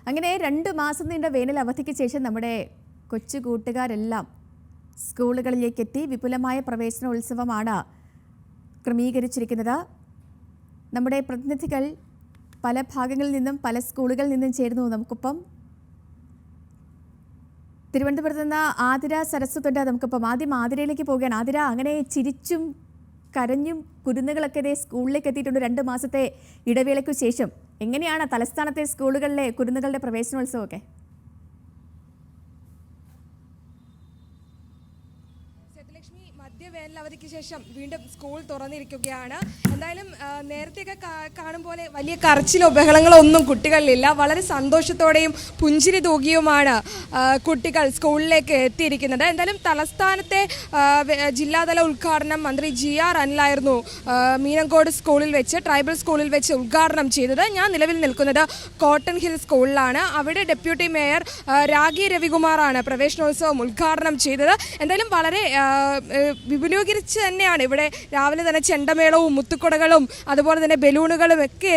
അങ്ങനെ 2 മാസം നീണ്ട വേനൽ അവധിക്ക് ശേഷം നമ്മുടെ കൊച്ചു കൂട്ടുകാരെല്ലാം സ്കൂളുകളിലേക്ക് എത്തി. വിപുലമായ പ്രവേശനോത്സവമാണ് ക്രമീകരിച്ചിരിക്കുന്നത്. നമ്മുടെ പ്രതിനിധികൾ പല ഭാഗങ്ങളിൽ നിന്നും പല സ്കൂളുകളിൽ നിന്നും ചേരുന്നു നമുക്കൊപ്പം. തിരുവനന്തപുരത്ത് നിന്ന് ആതിര സരസ്വതുണ്ട് നമുക്കൊപ്പം. ആദ്യം ആതിരയിലേക്ക് പോവുകയാണ്. ആതിര, അങ്ങനെ ചിരിച്ചും കരഞ്ഞും കുരുന്നുകളൊക്കെ ഇതേ സ്കൂളിലേക്ക് എത്തിയിട്ടുണ്ട് 2 മാസത്തെ ഇടവേളയ്ക്കു ശേഷം. എങ്ങനെയാണ് തലസ്ഥാനത്തെ സ്കൂളുകളിലെ കുരുന്നുകളുടെ പ്രവേശനോത്സവമൊക്കെ? മധ്യവേനലവധിക്ക് ശേഷം വീണ്ടും സ്കൂൾ തുറന്നിരിക്കുകയാണ്. എന്തായാലും നേരത്തെയൊക്കെ കാണും പോലെ വലിയ കരച്ചിലോ ബഹളങ്ങളോ ഒന്നും കുട്ടികളിലില്ല. വളരെ സന്തോഷത്തോടെയും പുഞ്ചിരി തൂകിയുമാണ് കുട്ടികൾ സ്കൂളിലേക്ക് എത്തിയിരിക്കുന്നത്. എന്തായാലും തലസ്ഥാനത്തെ ജില്ലാതല ഉദ്ഘാടനം മന്ത്രി GR അനിലായിരുന്നു മീനങ്കോട് സ്കൂളിൽ വെച്ച്, ട്രൈബൽ സ്കൂളിൽ വെച്ച് ഉദ്ഘാടനം ചെയ്തത്. ഞാൻ നിലവിൽ നിൽക്കുന്നത് കോട്ടൺ ഹിൽ സ്കൂളിലാണ്. അവിടെ ഡെപ്യൂട്ടി മേയർ രാഗി രവികുമാറാണ് പ്രവേശനോത്സവം ഉദ്ഘാടനം ചെയ്തത്. എന്തായാലും വളരെ വിപുലീകരിച്ച് തന്നെയാണ് ഇവിടെ രാവിലെ തന്നെ ചെണ്ടമേളവും മുത്തുക്കുടകളും അതുപോലെ തന്നെ ബലൂണുകളും ഒക്കെ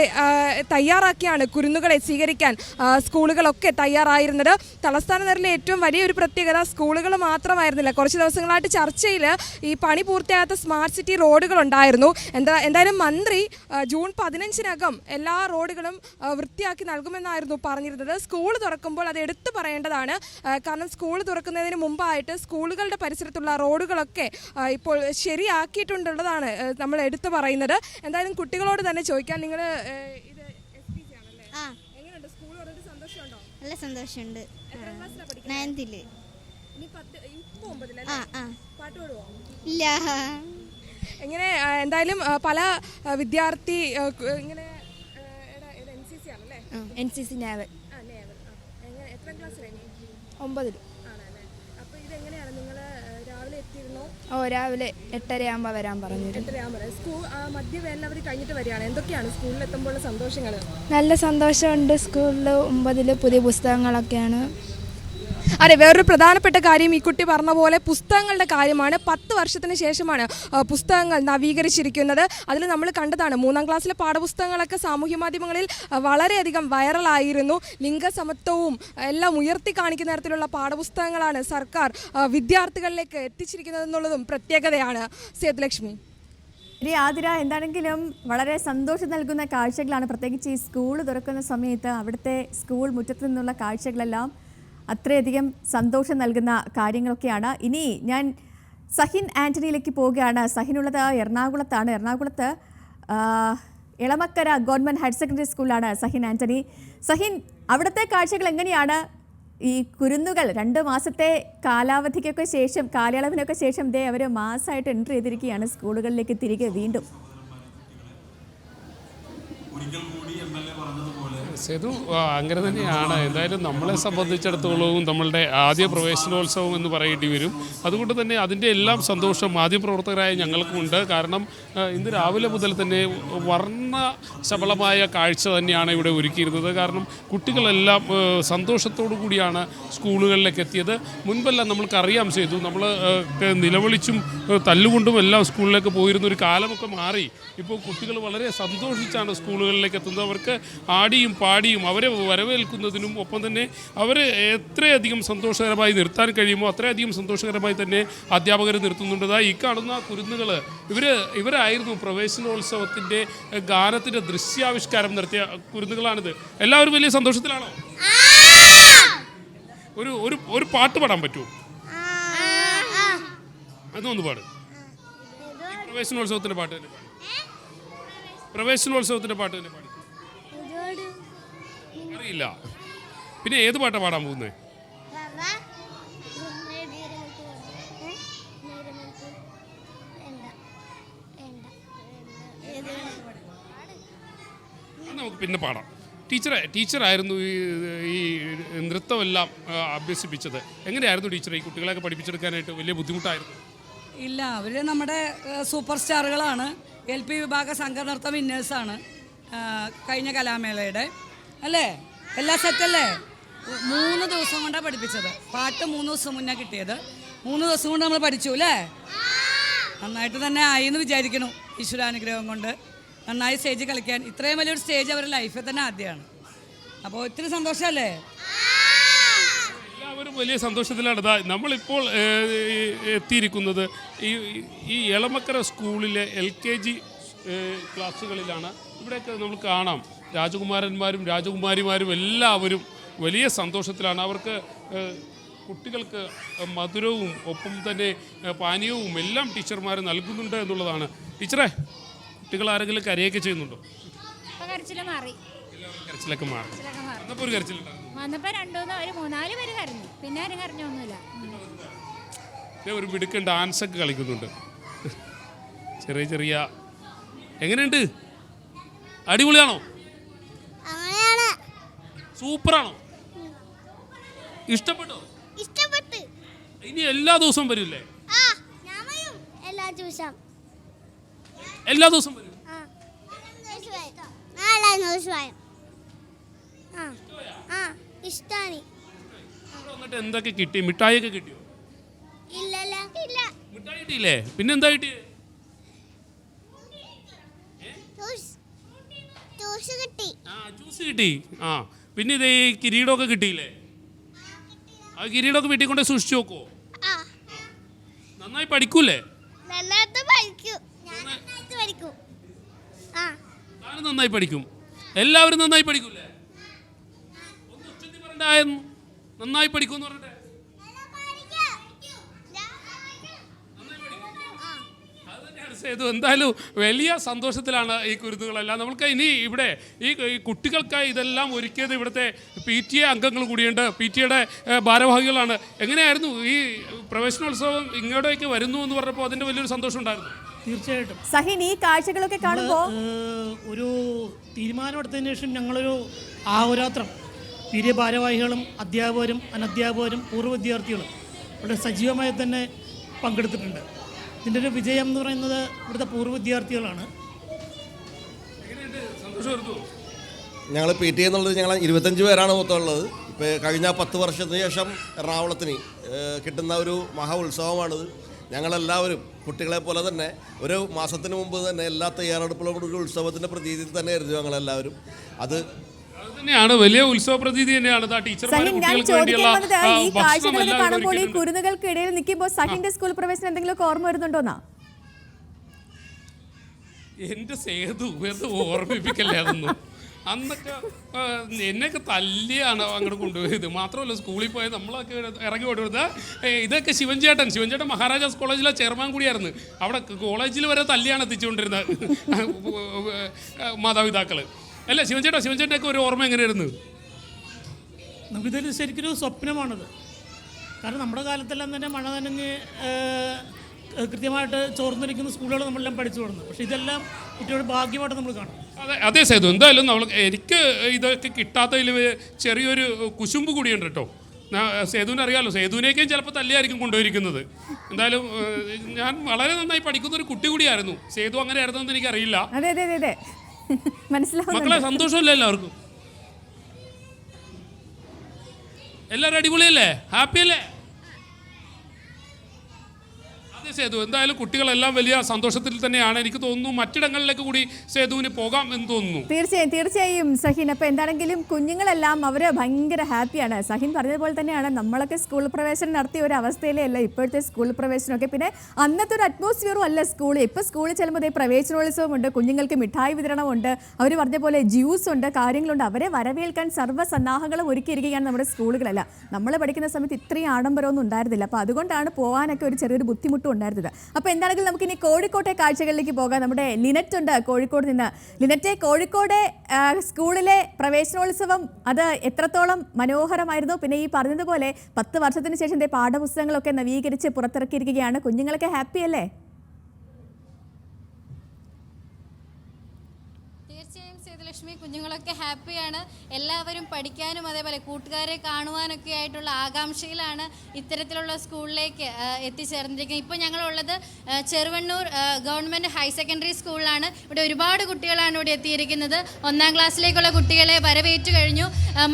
തയ്യാറാക്കിയാണ് കുരുന്നുകളെ സ്വീകരിക്കാൻ സ്കൂളുകളൊക്കെ തയ്യാറായിരുന്നത്. തലസ്ഥാന നഗരിലെ ഏറ്റവും വലിയൊരു പ്രത്യേകത സ്കൂളുകൾ മാത്രമായിരുന്നില്ല. കുറച്ച് ദിവസങ്ങളായിട്ട് ചർച്ചയിൽ ഈ പണി പൂർത്തിയാകാത്ത സ്മാർട്ട് സിറ്റി റോഡുകളുണ്ടായിരുന്നു. എന്തായാലും മന്ത്രി ജൂൺ 15-നകം എല്ലാ റോഡുകളും വൃത്തിയാക്കി നൽകുമെന്നായിരുന്നു പറഞ്ഞിരുന്നത്. സ്കൂൾ തുറക്കുമ്പോൾ അത് എടുത്തു പറയേണ്ടതാണ്. കാരണം സ്കൂൾ തുറക്കുന്നതിന് മുമ്പായിട്ട് സ്കൂളുകളുടെ പരിസരത്തുള്ള റോഡുകളൊക്കെ ഇപ്പോൾ ശരിയാക്കിയിട്ടുള്ളതാണ് നമ്മൾ എടുത്തു പറയുന്നത്. എന്തായാലും കുട്ടികളോട് തന്നെ ചോദിക്കാം, നിങ്ങൾ ഇത് SPC ആണല്ലേ? എങ്ങനെയുണ്ട് സ്കൂൾ തുറന്നിട്ട്? സന്തോഷമുണ്ടോ? നല്ല സന്തോഷമുണ്ട്. എത്രാം ക്ലാസ്സിലാണ് പഠിക്കുന്നത്? 9th. ഇനി 9th പാട്ട് പാടുവോ? ഇല്ല. എങ്ങനെ എന്തായാലും പല വിദ്യാർത്ഥി ഇങ്ങനെ NCC ആണല്ലേ? NCC naval. എത്രാം ക്ലാസ്സിലാണ്? 9th. ആണല്ലേ? അപ്പോൾ ഇതെങ്ങനെയാണ് നിങ്ങൾ രാവിലെ എത്തിയിരുന്നോ? രാവിലെ 8:30 വരാൻ പറഞ്ഞു. 8:30 സ്കൂൾ മധ്യവേനലവധി കഴിഞ്ഞിട്ട് വരികയാണ്. എന്തൊക്കെയാണ് സ്കൂളിൽ എത്തുമ്പോൾ സന്തോഷങ്ങൾ? നല്ല സന്തോഷമുണ്ട്. സ്കൂളിൽ 9th പുതിയ പുസ്തകങ്ങളൊക്കെയാണ്. അതെ, വേറൊരു പ്രധാനപ്പെട്ട കാര്യം ഈ കുട്ടി പറഞ്ഞ പോലെ പുസ്തകങ്ങളുടെ കാര്യമാണ്. 10 വർഷത്തിന് ശേഷമാണ് പുസ്തകങ്ങൾ നവീകരിച്ചിരിക്കുന്നത്. അതിൽ നമ്മൾ കണ്ടതാണ് 3ാം ക്ലാസ്സിലെ പാഠപുസ്തകങ്ങളൊക്കെ സാമൂഹ്യ മാധ്യമങ്ങളിൽ വളരെയധികം വൈറലായിരുന്നു. ലിംഗസമത്വവും എല്ലാം ഉയർത്തി കാണിക്കുന്ന തരത്തിലുള്ള പാഠപുസ്തകങ്ങളാണ് സർക്കാർ വിദ്യാർത്ഥികളിലേക്ക് എത്തിച്ചിരിക്കുന്നതെന്നുള്ളതും പ്രത്യേകതയാണ്. സേതുലക്ഷ്മി. ആതിര, എന്താണെങ്കിലും വളരെ സന്തോഷം നൽകുന്ന കാഴ്ചകളാണ്. പ്രത്യേകിച്ച് ഈ സ്കൂൾ തുറക്കുന്ന സമയത്ത് അവിടുത്തെ സ്കൂൾ മുറ്റത്ത് നിന്നുള്ള കാഴ്ചകളെല്ലാം അത്രയധികം സന്തോഷം നൽകുന്ന കാര്യങ്ങളൊക്കെയാണ്. ഇനി ഞാൻ സഹിൻ ആൻ്റണിയിലേക്ക് പോവുകയാണ്. സഹിനുള്ളത് എറണാകുളത്താണ്. എറണാകുളത്ത് എളമക്കര ഗവൺമെൻറ് ഹയർ സെക്കൻഡറി സ്കൂളിലാണ് സഹിൻ ആൻ്റണി. സഹിൻ, അവിടുത്തെ കാഴ്ചകൾ എങ്ങനെയാണ്? ഈ കുരുന്നുകൾ 2 മാസത്തെ കാലാവധിക്കൊക്കെ ശേഷം, കാലയളവിനൊക്കെ ശേഷം അവർ മാസമായിട്ട് എൻട്രി ചെയ്തിരിക്കുകയാണ് സ്കൂളുകളിലേക്ക് തിരികെ വീണ്ടും. സേതു, അങ്ങനെ തന്നെയാണ്. എന്തായാലും നമ്മളെ സംബന്ധിച്ചിടത്തോളവും നമ്മളുടെ ആദ്യ പ്രവേശനോത്സവം എന്ന് പറയേണ്ടി വരും. അതുകൊണ്ട് തന്നെ അതിൻ്റെ എല്ലാം സന്തോഷം മാധ്യമപ്രവർത്തകരായ ഞങ്ങൾക്കുമുണ്ട്. കാരണം ഇന്ന് രാവിലെ മുതൽ തന്നെ വർണ്ണ ശബളമായ കാഴ്ച തന്നെയാണ് ഇവിടെ ഒരുക്കിയിരുന്നത്. കാരണം കുട്ടികളെല്ലാം സന്തോഷത്തോടു കൂടിയാണ് സ്കൂളുകളിലേക്ക് എത്തിയത്. മുൻപെല്ലാം നമ്മൾക്കറിയാം സേതു, നമ്മൾ നിലവിളിച്ചും തല്ലുകൊണ്ടും എല്ലാം സ്കൂളിലേക്ക് പോയിരുന്ന ഒരു കാലമൊക്കെ മാറി. ഇപ്പോൾ കുട്ടികൾ വളരെ സന്തോഷിച്ചാണ് സ്കൂളുകളിലേക്ക് എത്തുന്നത്. അവർക്ക് ആടിയും പാടിയും അവരെ വരവേൽക്കുന്നതിനും ഒപ്പം തന്നെ അവരെ എത്രയധികം സന്തോഷകരമായി നിർത്താൻ കഴിയുമോ അത്രയധികം സന്തോഷകരമായി തന്നെ അധ്യാപകർ നിർത്തുന്നുണ്ട്. ഈ കാണുന്ന കുരുന്നുകൾ ഇവരായിരുന്നു പ്രവേശനോത്സവത്തിൻ്റെ ഗാനത്തിൻ്റെ ദൃശ്യാവിഷ്കാരം നടത്തിയ കുരുന്നുകളാണിത്. എല്ലാവരും വലിയ സന്തോഷത്തിലാണോ? ഒരു പാട്ട് പാടാൻ പറ്റുമോ? അതൊന്ന് പാട്. പ്രവേശനോത്സവത്തിൻ്റെ പാട്ട് തന്നെ പാടി. പ്രവേശനോത്സവത്തിൻ്റെ പാട്ട് തന്നെ പാടി. അറിയില്ല. പിന്നെ ഏത് പാട്ടാണ് പാടാൻ പോകുന്നത്? നമുക്ക് പിന്നെ പാടാം. ടീച്ചറായിരുന്നു ഈ നൃത്തമെല്ലാം അഭ്യസിപ്പിച്ചത്. എങ്ങനെയായിരുന്നു ടീച്ചർ ഈ കുട്ടികളെയൊക്കെ പഠിപ്പിച്ചെടുക്കാനായിട്ട്? വലിയ ബുദ്ധിമുട്ടായിരുന്നു? ഇല്ല, അവർ നമ്മുടെ സൂപ്പർ സ്റ്റാറുകളാണ്. LP വിഭാഗ സംഘനൃത്ത വിന്നേഴ്സാണ് കഴിഞ്ഞ കലാമേളയുടെ. അല്ലേ? എല്ലാ സെറ്റല്ലേ? 3 ദിവസം കൊണ്ടാണ് പഠിപ്പിച്ചത്. പാട്ട് 3 ദിവസം മുന്നേ കിട്ടിയത്. 3 ദിവസം കൊണ്ട് നമ്മൾ പഠിച്ചു അല്ലേ? നന്നായിട്ട് തന്നെ ആയി എന്ന് വിചാരിക്കുന്നു. ഈശ്വരാനുഗ്രഹം കൊണ്ട് നന്നായി സ്റ്റേജ് കളിക്കാൻ. ഇത്രയും വലിയൊരു സ്റ്റേജ് അവരുടെ ലൈഫിൽ തന്നെ ആദ്യമാണ്. അപ്പോൾ ഒത്തിരി സന്തോഷമല്ലേ? എല്ലാവരും വലിയ സന്തോഷത്തിലാണ്. നമ്മളിപ്പോൾ എത്തിയിരിക്കുന്നത് ഈ എളമക്കര സ്കൂളിലെ LKG ക്ലാസ്സുകളിലാണ്. ഇവിടെയൊക്കെ നമ്മൾ കാണാം രാജകുമാരന്മാരും രാജകുമാരിമാരും എല്ലാവരും വലിയ സന്തോഷത്തിലാണ്. അവർക്ക് കുട്ടികൾക്ക് മധുരവും ഒപ്പം തന്നെ പാനീയവും എല്ലാം ടീച്ചർമാർ നൽകുന്നുണ്ട് എന്നുള്ളതാണ്. ടീച്ചറെ, കുട്ടികൾ ആരെങ്കിലും കരയൊക്കെ ചെയ്യുന്നുണ്ടോ? കരച്ചിലൊക്കെ മാറി. വന്നപ്പോൾ ഒരു കരച്ചിലുണ്ടായിരുന്നു. വന്നപ്പോൾ 2-3-4 പേര് കരഞ്ഞു, പിന്നെ ആരും കരഞ്ഞൊന്നുമില്ല. ഒരു മിടുക്കൻ ഡാൻസൊക്കെ കളിക്കുന്നുണ്ട്. ചെറിയ ചെറിയ എങ്ങനെയുണ്ട്? അടിപൊളിയാണോ? സൂപ്പറാണോ? ഇഷ്ടപ്പെട്ടോ? ഇനി എല്ലാ ദിവസവും വരില്ലേ? എല്ലാ ദിവസവും വരും. എന്നിട്ട് എന്തൊക്കെ കിട്ടി? മിഠായിയൊക്കെ കിട്ടിയോ? മിഠായി കിട്ടിയില്ലേ? പിന്നെന്താ കിട്ടിയേ? ജ്യൂസ് കിട്ടി. പിന്നെ ഇതേ കിരീടമൊക്കെ കിട്ടിയില്ലേ? ആ കിരീടമൊക്കെ വീട്ടിൽ കൊണ്ട് സൂക്ഷിച്ചു നോക്കുവോ? നന്നായി പഠിക്കൂലേ? ഞാനും നന്നായി പഠിക്കും. എല്ലാവരും നന്നായി പഠിക്കൂലേ? ഒന്ന് ഉച്ചത്തിൽ പറഞ്ഞായിരുന്നു നന്നായി പഠിക്കുമെന്ന് പറഞ്ഞിട്ട്. എന്തായാലും വലിയ സന്തോഷത്തിലാണ് ഈ കുരുന്നുകളെല്ലാം. നമുക്ക് ഇനി ഇവിടെ ഈ കുട്ടികൾക്കായി ഇതെല്ലാം ഒരുക്കിയത് ഇവിടുത്തെ PTA അംഗങ്ങൾ കൂടിയുണ്ട്. PTA ഭാരവാഹികളാണ്. എങ്ങനെയായിരുന്നു ഈ പ്രവേശനോത്സവം ഇങ്ങോട്ടേക്ക് വരുന്നു എന്ന് പറഞ്ഞപ്പോൾ അതിൻ്റെ വലിയൊരു സന്തോഷം ഉണ്ടായിരുന്നു? തീർച്ചയായിട്ടും സഹിൻ, ഈ കാഴ്ചകളൊക്കെ കാണുമ്പോൾ ഒരു തീരുമാനമെടുത്തതിന് ശേഷം ഞങ്ങളൊരു ആഹോരാത്രം PTA ഭാരവാഹികളും അധ്യാപകരും അനധ്യാപകരും പൂർവ്വ വിദ്യാർത്ഥികളും വളരെ സജീവമായി തന്നെ പങ്കെടുത്തിട്ടുണ്ട്. ഇതിൻ്റെ ഒരു വിജയം എന്ന് പറയുന്നത് ഇവിടുത്തെ പൂർവ്വ വിദ്യാർത്ഥികളാണ്. ഞങ്ങൾ PTA എന്നുള്ളത് ഞങ്ങൾ 25 പേരാണ് മൊത്തമുള്ളത്. ഇപ്പോൾ കഴിഞ്ഞ 10 വർഷത്തിന് ശേഷം എറണാകുളത്തിന് കിട്ടുന്ന ഒരു മഹാ ഉത്സവമാണിത്. ഞങ്ങളെല്ലാവരും കുട്ടികളെ പോലെ തന്നെ ഒരു മാസത്തിന് മുമ്പ് തന്നെ എല്ലാ തയ്യാറെടുപ്പുകളും ഒരു ഉത്സവത്തിൻ്റെ പ്രതീതിയിൽ തന്നെയായിരുന്നു ഞങ്ങളെല്ലാവരും. അത് തന്നെയാണ് വലിയ ഉത്സവ പ്രതീതി തന്നെയാണ്. ഈ കാഴ്ചകളൊക്കെ കാണുമ്പോൾ ഈ കുരുന്നുകൾക്കിടയിൽ നിൽക്കുമ്പോൾ സഹിന്റെ സ്കൂൾ പ്രവേശനം എന്തെങ്കിലും ഓർമ്മ വരുന്നുണ്ടോന്നാ? എന്റെ സേതു ഓർമ്മിപ്പിക്കല്ലേ അതൊന്നും. അന്നൊക്കെ എന്നെയൊക്കെ തല്ലിയാണ് അങ്ങോട്ട് കൊണ്ടുപോയത്. മാത്രമല്ല സ്കൂളിൽ പോയത് നമ്മളൊക്കെ ഇറങ്ങി കൊണ്ടുവരുന്നത് ഇതൊക്കെ ശിവൻചേട്ടൻ മഹാരാജാസ് കോളേജിലെ ചെയർമാൻ കൂടിയായിരുന്നു. അവിടെ കോളേജിൽ വരെ തല്ലിയാണ് എത്തിച്ചുകൊണ്ടിരുന്നത് മാതാപിതാക്കൾ. അല്ല ശിവൻചേട്ടൻ്റെ ഒക്കെ ഒരു ഓർമ്മ എങ്ങനെയായിരുന്നു? നമുക്കിതൊരു ശരിക്കൊരു സ്വപ്നമാണിത്. കാരണം നമ്മുടെ കാലത്തെല്ലാം തന്നെ മഴ നനഞ്ഞ് കൃത്യമായിട്ട് ചോർന്നിരിക്കുന്ന സ്കൂളുകൾ നമ്മളെല്ലാം പഠിച്ചു കൊടുക്കുന്നത്. പക്ഷേ ഇതെല്ലാം കുട്ടികളുടെ ഭാഗ്യമായിട്ട് നമ്മൾ കാണും. അതെ സേതു, എന്തായാലും എനിക്ക് ഇതൊക്കെ കിട്ടാത്തതിൽ ചെറിയൊരു കുശുമ്പ് കൂടിയുണ്ട് കേട്ടോ. സേതുവിനെ അറിയാമല്ലോ, സേതുവിനേക്കും ചിലപ്പോൾ തല്ലിയായിരിക്കും കൊണ്ടുപോയിരിക്കുന്നത്. എന്തായാലും ഞാൻ വളരെ നന്നായി പഠിക്കുന്ന ഒരു കുട്ടി കൂടിയായിരുന്നു. സേതു അങ്ങനെ ആയിരുന്നെന്ന് എനിക്കറിയില്ല. മക്കളെ സന്തോഷമല്ലേ എല്ലാവർക്കും? എല്ലാവരും അടിപൊളിയല്ലേ? ഹാപ്പി അല്ലേ? അതെ സേതു, എന്തായാലും കുട്ടികളെല്ലാം വലിയ സന്തോഷത്തിൽ തന്നെയാണ്. എനിക്ക് തോന്നുന്നു മറ്റിടങ്ങളിലേക്ക് കൂടി സേതുവിന് പോകാം എന്ന് തോന്നുന്നു. തീർച്ചയായും സഹിൻ. അപ്പോൾ എന്താണെങ്കിലും കുഞ്ഞുങ്ങളെല്ലാം അവർ ഭയങ്കര ഹാപ്പിയാണ്. സഹിൻ പറഞ്ഞതുപോലെ തന്നെയാണ്, നമ്മളൊക്കെ സ്കൂൾ പ്രവേശനം നടത്തിയ ഒരു അവസ്ഥയിലേ അല്ല ഇപ്പോഴത്തെ സ്കൂൾ പ്രവേശനമൊക്കെ. പിന്നെ അന്നത്തെ ഒരു അറ്റ്മോസ്ഫിയറും അല്ല സ്കൂളിൽ. ഇപ്പോൾ സ്കൂളിൽ ചെല്ലുമ്പോൾ പ്രവേശനോത്സവമുണ്ട്, കുഞ്ഞുങ്ങൾക്ക് മിഠായി വിതരണമുണ്ട്, അവർ പറഞ്ഞ പോലെ ജ്യൂസ് ഉണ്ട്, കാര്യങ്ങളുണ്ട്. അവരെ വരവേൽക്കാൻ സർവ്വസന്നാഹങ്ങളും ഒരുക്കിയിരിക്കുകയാണ് നമ്മുടെ സ്കൂളുകളല്ല. നമ്മൾ പഠിക്കുന്ന സമയത്ത് ഇത്രയും ആഡംബരമൊന്നും ഉണ്ടായിരുന്നില്ല. അപ്പോൾ അതുകൊണ്ടാണ് പോകാനൊക്കെ ഒരു ചെറിയൊരു ബുദ്ധിമുട്ടും ഉണ്ടായിരുന്നത്. അപ്പോൾ എന്താണെങ്കിലും നമുക്ക് ഇനി കോഴിക്കോട്ടെ കാഴ്ചകളിലേക്ക് പോകാം. നമ്മുടെ ലിനറ്റ് ഉണ്ട് കോഴിക്കോട് നിന്ന്. ലിനറ്റെ, കോഴിക്കോട് സ്കൂളിലെ പ്രവേശനോത്സവം അത് എത്രത്തോളം മനോഹരമായിരുന്നു? പിന്നെ ഈ പറഞ്ഞതുപോലെ 10 വർഷത്തിന് ശേഷം പാഠപുസ്തകങ്ങളൊക്കെ നവീകരിച്ച് പുറത്തിറക്കിയിരിക്കുകയാണ്. കുഞ്ഞുങ്ങളൊക്കെ ഹാപ്പി അല്ലേ? ലക്ഷ്മി, കുഞ്ഞുങ്ങളൊക്കെ ഹാപ്പിയാണ്. എല്ലാവരും പഠിക്കാനും അതേപോലെ കൂട്ടുകാരെ കാണുവാനൊക്കെ ആയിട്ടുള്ള ആകാംക്ഷയിലാണ് ഇത്തരത്തിലുള്ള സ്കൂളിലേക്ക് എത്തിച്ചേർന്നിരിക്കുന്നത്. ഇപ്പോൾ ഞങ്ങളുള്ളത് ചെറുവണ്ണൂർ ഗവൺമെൻറ് ഹയർ സെക്കൻഡറി സ്കൂളിലാണ്. ഇവിടെ ഒരുപാട് കുട്ടികളാണ് ഇവിടെ എത്തിയിരിക്കുന്നത്. 1ാം ക്ലാസ്സിലേക്കുള്ള കുട്ടികളെ വരവേറ്റു കഴിഞ്ഞു.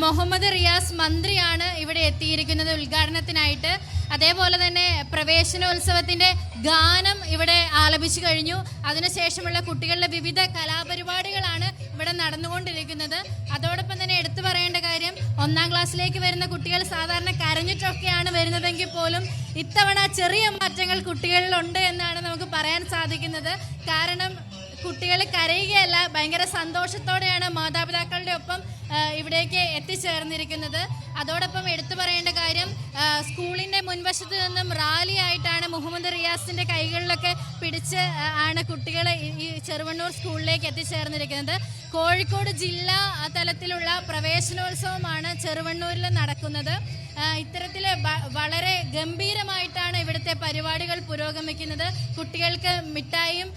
മുഹമ്മദ് റിയാസ് മന്ത്രിയാണ് ഇവിടെ എത്തിയിരിക്കുന്നത് ഉദ്ഘാടനത്തിനായിട്ട്. അതേപോലെ തന്നെ പ്രവേശനോത്സവത്തിൻ്റെ ഗാനം ഇവിടെ ആലപിച്ചു കഴിഞ്ഞു. അതിനുശേഷമുള്ള കുട്ടികളുടെ വിവിധ കലാപരിപാടികളാണ് ഇവിടെ നടന്നുകൊണ്ടിരിക്കുന്നത്. അതോടൊപ്പം തന്നെ എടുത്തു പറയേണ്ട കാര്യം, 1-ാം ക്ലാസ്സിലേക്ക് വരുന്ന കുട്ടികൾ സാധാരണ കരഞ്ഞിട്ടൊക്കെയാണ് വരുന്നതെങ്കിൽ പോലും ഇത്തവണ ചെറിയ മാറ്റങ്ങൾ കുട്ടികളിലുണ്ട് എന്നാണ് നമുക്ക് പറയാൻ സാധിക്കുന്നത്. കാരണം കുട്ടികൾ കരയുകയല്ല, ഭയങ്കര സന്തോഷത്തോടെയാണ് മാതാപിതാക്കളുടെ ഒപ്പം ഇവിടേക്ക് എത്തിച്ചേർന്നിരിക്കുന്നത്. അതോടൊപ്പം എടുത്തു പറയേണ്ട കാര്യം, സ്കൂളിൻ്റെ മുൻവശത്ത് നിന്നും റാലി ആയിട്ടാണ് മുഹമ്മദ് റിയാസിൻ്റെ കൈകളിലൊക്കെ പിടിച്ച് ആണ് കുട്ടികൾ ഈ ചെറുവണ്ണൂർ സ്കൂളിലേക്ക് എത്തിച്ചേർന്നിരിക്കുന്നത്. കോഴിക്കോട് ജില്ലാ തലത്തിലുള്ള പ്രവേശനോത്സവമാണ് ചെറുവണ്ണൂരിൽ നടക്കുന്നത്. ഇത്തരത്തിൽ വളരെ ഗംഭീരമായിട്ടാണ് ഇവിടുത്തെ പരിപാടികൾ പുരോഗമിക്കുന്നത്. കുട്ടികൾക്ക് മിഠായിയും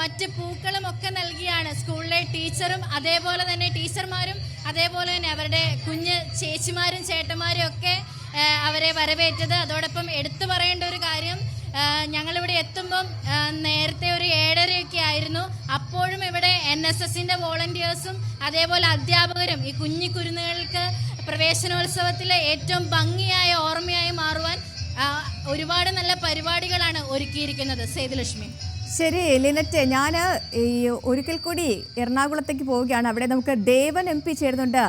മറ്റ് പൂക്കളും ഒക്കെ നൽകിയാണ് സ്കൂളിലെ ടീച്ചറും അതേപോലെ തന്നെ ടീച്ചർമാരും അതേപോലെ തന്നെ അവരുടെ കുഞ്ഞ് ചേച്ചിമാരും ചേട്ടന്മാരും ഒക്കെ അവരെ വരവേറ്റത്. അതോടൊപ്പം എടുത്തു പറയേണ്ട ഒരു കാര്യം, ഞങ്ങളിവിടെ എത്തുമ്പം നേരത്തെ ഒരു 7:30 ആയിരുന്നു. അപ്പോഴും ഇവിടെ NSSൻ്റെ വോളണ്ടിയേഴ്സും അതേപോലെ അധ്യാപകരും ഈ കുരുന്നുകൾക്ക് പ്രവേശനോത്സവത്തിലെ ഏറ്റവും ഭംഗിയായ ഓർമ്മയായി മാറുവാൻ ഒരുപാട് നല്ല പരിപാടികളാണ് ഒരുക്കിയിരിക്കുന്നത്. സേതുലക്ഷ്മി. ശരി ലിനറ്റ്, ഞാൻ ഈ ഒരിക്കൽ കൂടി എറണാകുളത്തേക്ക് പോവുകയാണ്. അവിടെ നമുക്ക് ദേവൻ MP ചേരുന്നുണ്ട്.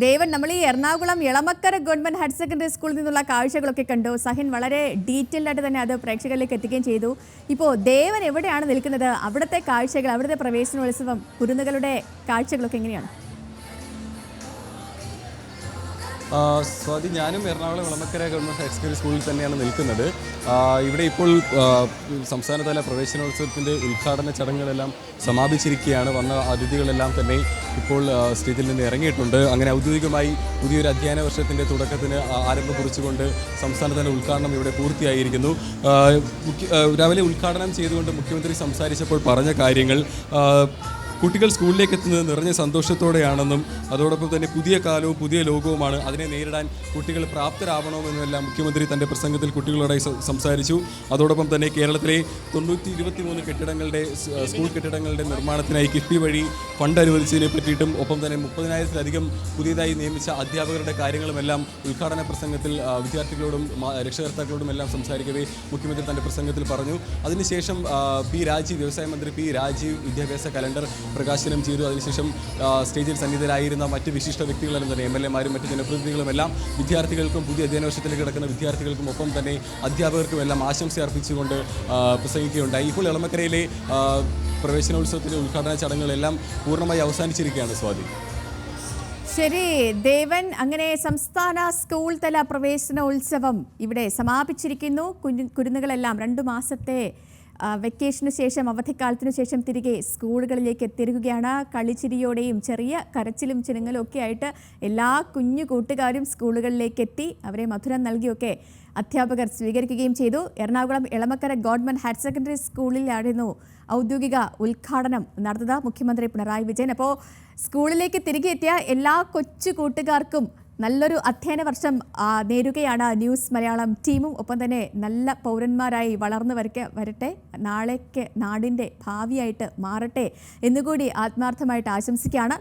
ദേവൻ, നമ്മൾ ഈ Ernakulam Elamakkara government higher secondary സ്കൂളിൽ നിന്നുള്ള കാഴ്ചകളൊക്കെ കണ്ടു. സഹിൻ വളരെ ഡീറ്റെയിൽഡ് ആയിട്ട് തന്നെ അത് പ്രേക്ഷകരിലേക്ക് എത്തിക്കുകയും ചെയ്തു. ഇപ്പോൾ ദേവൻ എവിടെയാണ് നിൽക്കുന്നത്? അവിടുത്തെ കാഴ്ചകൾ, അവിടുത്തെ പ്രവേശനോത്സവം, കുരുന്നുകളുടെ കാഴ്ചകളൊക്കെ എങ്ങനെയാണ്? സ്വാതി, ഞാനും Ernakulam Elamakkara government higher secondary സ്കൂളിൽ തന്നെയാണ് നിൽക്കുന്നത്. ഇവിടെ ഇപ്പോൾ സംസ്ഥാനതല പ്രവേശനോത്സവത്തിൻ്റെ ഉദ്ഘാടന ചടങ്ങുകളെല്ലാം സമാപിച്ചിരിക്കുകയാണ്. വന്ന അതിഥികളെല്ലാം തന്നെ ഇപ്പോൾ സ്റ്റേജിൽ നിന്ന് ഇറങ്ങിയിട്ടുണ്ട്. അങ്ങനെ ഔദ്യോഗികമായി പുതിയൊരു അധ്യയന വർഷത്തിൻ്റെ തുടക്കത്തിന് ആരംഭം കുറിച്ചുകൊണ്ട് സംസ്ഥാനതല ഉദ്ഘാടനം ഇവിടെ പൂർത്തിയായിരിക്കുന്നു. രാവിലെ ഉദ്ഘാടനം ചെയ്തുകൊണ്ട് മുഖ്യമന്ത്രി സംസാരിച്ചപ്പോൾ പറഞ്ഞ കാര്യങ്ങൾ, കുട്ടികൾ സ്കൂളിലേക്ക് എത്തുന്നത് നിറഞ്ഞ സന്തോഷത്തോടെയാണെന്നും അതോടൊപ്പം തന്നെ പുതിയ കാലവും പുതിയ ലോകവുമാണ്, അതിനെ നേരിടാൻ കുട്ടികൾ പ്രാപ്തരാവണമെന്നുമെല്ലാം മുഖ്യമന്ത്രി തൻ്റെ പ്രസംഗത്തിൽ കുട്ടികളോടായി സംസാരിച്ചു. അതോടൊപ്പം തന്നെ കേരളത്തിലെ 23 കെട്ടിടങ്ങളുടെ സ്കൂൾ കെട്ടിടങ്ങളുടെ നിർമ്മാണത്തിനായി കിഫ്ബി വഴി ഫണ്ട് അനുവദിച്ചതിനെ പറ്റിയിട്ടും ഒപ്പം തന്നെ 30,000-ലധികം പുതിയതായി നിയമിച്ച അധ്യാപകരുടെ കാര്യങ്ങളുമെല്ലാം ഉദ്ഘാടന പ്രസംഗത്തിൽ വിദ്യാർത്ഥികളോടും രക്ഷകർത്താക്കളോടും എല്ലാം സംസാരിക്കവേ മുഖ്യമന്ത്രി തൻ്റെ പ്രസംഗത്തിൽ പറഞ്ഞു. അതിനുശേഷം വ്യവസായ മന്ത്രി പി രാജീവ് വിദ്യാഭ്യാസ കലണ്ടർ പ്രകാശനം ചെയ്തു. അതിനുശേഷം സ്റ്റേജിൽ സന്നിധരായിരുന്ന മറ്റ് വിശിഷ്ട വ്യക്തികളെല്ലാം തന്നെ MLA-മാരും മറ്റ് ജനപ്രതിനിധികളുമെല്ലാം വിദ്യാർത്ഥികൾക്കും പുതിയ അധ്യയന വർഷത്തിലേക്ക് കിടക്കുന്ന വിദ്യാർത്ഥികൾക്കും ഒപ്പം തന്നെ അധ്യാപകർക്കും എല്ലാം ആശംസ അർപ്പിച്ചുകൊണ്ട് പ്രസംഗിക്കുകയുണ്ടായി. ഇപ്പോൾ എളമക്കരയിലെ പ്രവേശനോത്സവത്തിൻ്റെ ഉദ്ഘാടന ചടങ്ങുകളെല്ലാം പൂർണ്ണമായി അവസാനിച്ചിരിക്കുകയാണ്. സ്വാതി. ശരി ദേവൻ, അങ്ങനെ സംസ്ഥാന സ്കൂൾ തല പ്രവേശനോത്സവം ഇവിടെ സമാപിച്ചിരിക്കുന്നു. കുരുന്നുകളെല്ലാം 2 മാസത്തെ വെക്കേഷന് ശേഷം, അവധിക്കാലത്തിനു ശേഷം തിരികെ സ്കൂളുകളിലേക്ക് എത്തിയിരിക്കുകയാണ്. കളിച്ചിരിയോടെയും ചെറിയ കരച്ചിലും ചിനുങ്ങലും ഒക്കെ ആയിട്ട് എല്ലാ കുഞ്ഞു കൂട്ടുകാരും സ്കൂളുകളിലേക്ക് എത്തി. അവരെ മധുരം നൽകിയൊക്കെ അധ്യാപകർ സ്വീകരിക്കുകയും ചെയ്തു. Ernakulam Elamakkara government higher secondary സ്കൂളിലായിരുന്നു ഔദ്യോഗിക ഉദ്ഘാടനം നടന്നത് മുഖ്യമന്ത്രി പിണറായി വിജയൻ. അപ്പോൾ സ്കൂളിലേക്ക് തിരികെ എത്തിയ എല്ലാ കൊച്ചു കൂട്ടുകാർക്കും നല്ലൊരു അധ്യയന വർഷം നേരുകയാണ് ന്യൂസ് മലയാളം ടീമും. ഒപ്പം തന്നെ നല്ല പൗരന്മാരായി വളർന്നു വരട്ടെ, നാളേക്ക് നാടിൻ്റെ ഭാവിയായിട്ട് മാറട്ടെ എന്നുകൂടി ആത്മാർത്ഥമായിട്ട് ആശംസിക്കുകയാണ്.